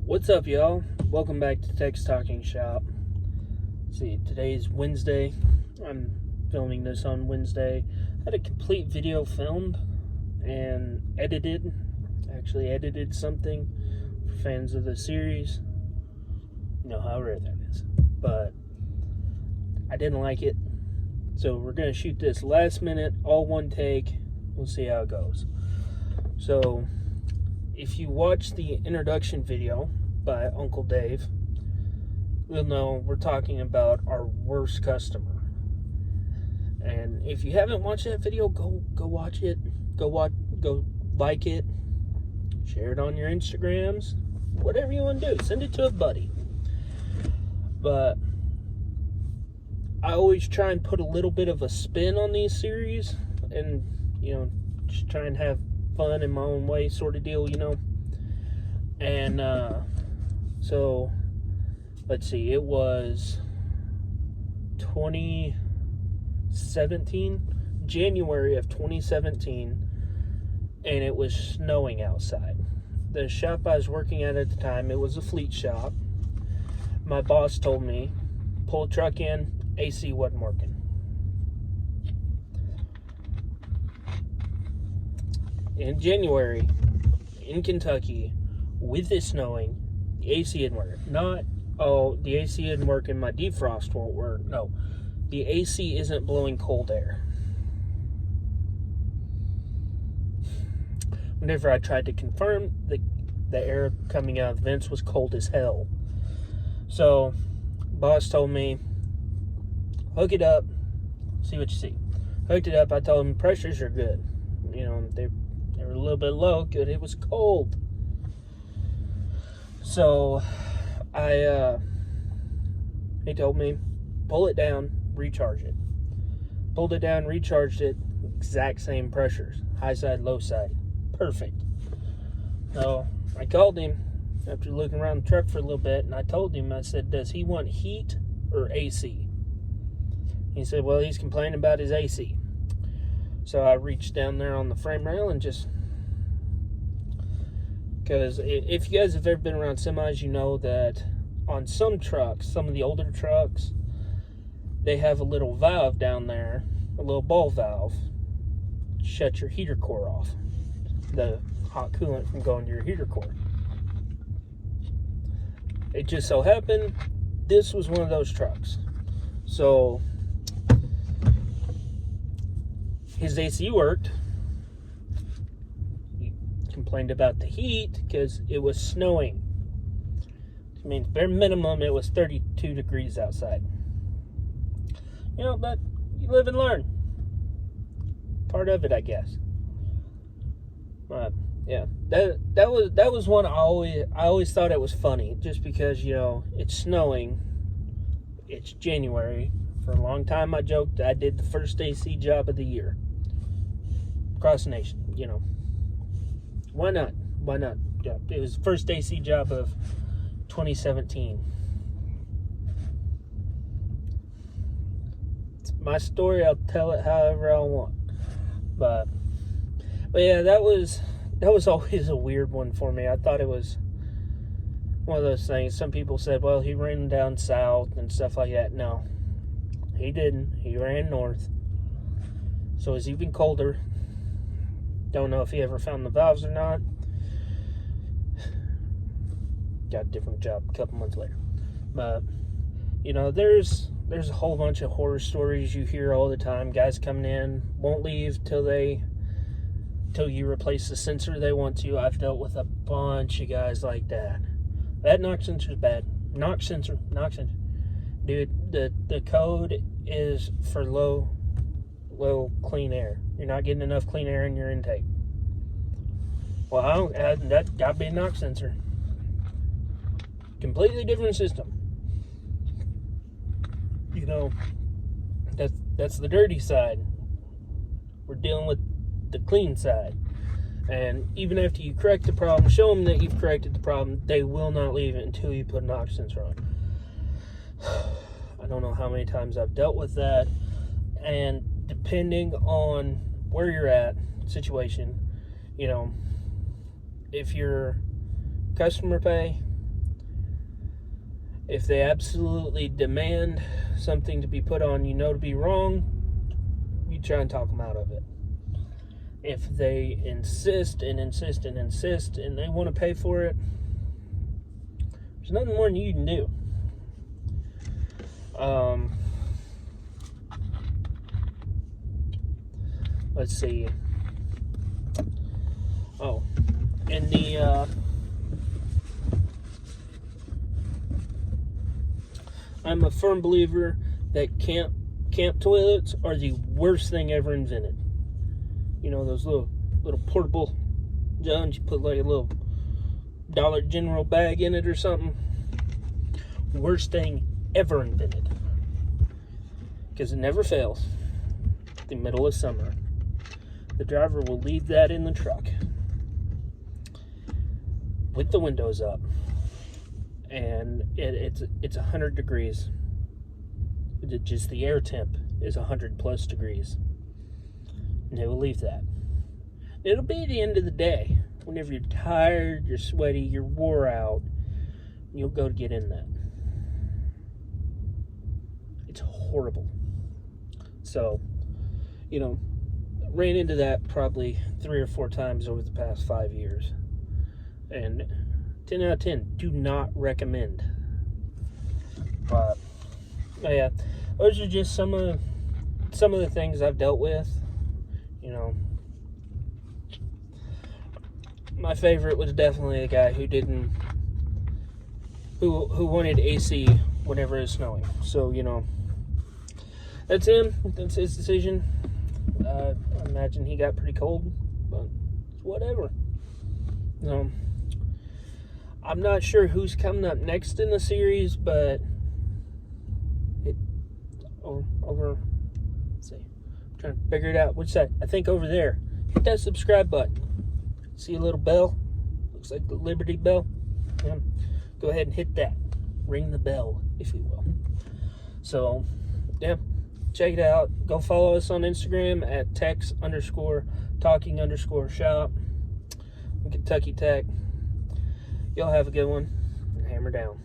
What's up, y'all? Welcome back to Teck's Talking Shop. See, today's Wednesday. I'm filming this on Wednesday. I had a complete video filmed and edited. Actually edited something for fans of the series. You know how rare that is. But I didn't like it. So we're going to shoot this last minute, all one take. We'll see how it goes. So, if you watch the introduction video by Uncle Dave, you'll know we're talking about our worst customer. And if you haven't watched that video, go watch it. Go like it. Share it on your Instagrams. Whatever you want to do. Send it to a buddy. But I always try and put a little bit of a spin on these series, and just try and have fun in my own way, sort of deal, And so let's see, it was 2017, January of 2017, and it was snowing outside. The shop I was working at the time, it was a fleet shop. My boss told me, pull a truck in, AC wasn't working. In January, in Kentucky, with it snowing, the AC didn't work. The AC didn't work and my defrost won't work. No, the AC isn't blowing cold air. Whenever I tried to confirm, the air coming out of the vents was cold as hell. So, boss told me, hook it up, see what you see. Hooked it up, I told him pressures are good. They were a little bit low, good, it was cold. So, he told me, pull it down, recharge it. Pulled it down, recharged it, exact same pressures. High side, low side. Perfect. So, I called him after looking around the truck for a little bit, and I told him, I said, does he want heat or AC? He said, well, he's complaining about his AC. So I reached down there on the frame rail and because if you guys have ever been around semis, you know that on some trucks, some of the older trucks, they have a little valve down there, a little ball valve, shut your heater core off, the hot coolant from going to your heater core. It just so happened, this was one of those trucks. So his AC worked. He complained about the heat because it was snowing. I mean, bare minimum, it was 32 degrees outside. But you live and learn. Part of it, I guess. Yeah, that was one I always thought it was funny, just because it's snowing. It's January. For a long time, I joked I did the first AC job of the year. Across the nation, Why not? Yeah, it was the first AC job of 2017. It's my story. I'll tell it however I want. But yeah, that was always a weird one for me. I thought it was one of those things. Some people said, well, he ran down south and stuff like that. No, he didn't. He ran north. So it's even colder. Don't know if he ever found the valves or not. Got a different job a couple months later. But, there's a whole bunch of horror stories you hear all the time. Guys coming in, won't leave till you replace the sensor they want to. I've dealt with a bunch of guys like that. That knock sensor is bad. Knock sensor. Dude, the code is for low clean air. You're not getting enough clean air in your intake. Well, that got to be a knock sensor. Completely different system. That's the dirty side. We're dealing with the clean side. And even after you correct the problem, show them that you've corrected the problem, they will not leave it until you put a knock sensor on. I don't know how many times I've dealt with that. And depending on where you're at, situation, if you're customer pay, If they absolutely demand something to be put on to be wrong, you try and talk them out of it. If they insist and insist and insist and they want to pay for it, there's nothing more than you can do. Let's see. Oh, and I'm a firm believer that camp toilets are the worst thing ever invented. Those little portable Johns, you put like a little Dollar General bag in it or something. Worst thing ever invented. Because it never fails. The middle of summer, the driver will leave that in the truck with the windows up, and it's 100 degrees. Just the air temp is 100 plus degrees, and they will leave that. It'll be the end of the day, whenever you're tired, you're sweaty, you're wore out, you'll go to get in that. It's horrible. So, ran into that probably 3 or 4 times over the past 5 years. And 10 out of 10, do not recommend. But yeah, those are just some of the things I've dealt with. My favorite was definitely the guy who wanted AC whenever it's snowing. So, that's him. That's his decision. I imagine he got pretty cold, but whatever. I'm not sure who's coming up next in the series, but let's see. I'm trying to figure it out. Which side? I think over there. Hit that subscribe button. See a little bell? Looks like the Liberty Bell. Yeah. Go ahead and hit that. Ring the bell, if you will. So, yeah. Check it out. Go follow us on Instagram at Tex_talking_shop. Kentucky Teck. Y'all have a good one, and hammer down.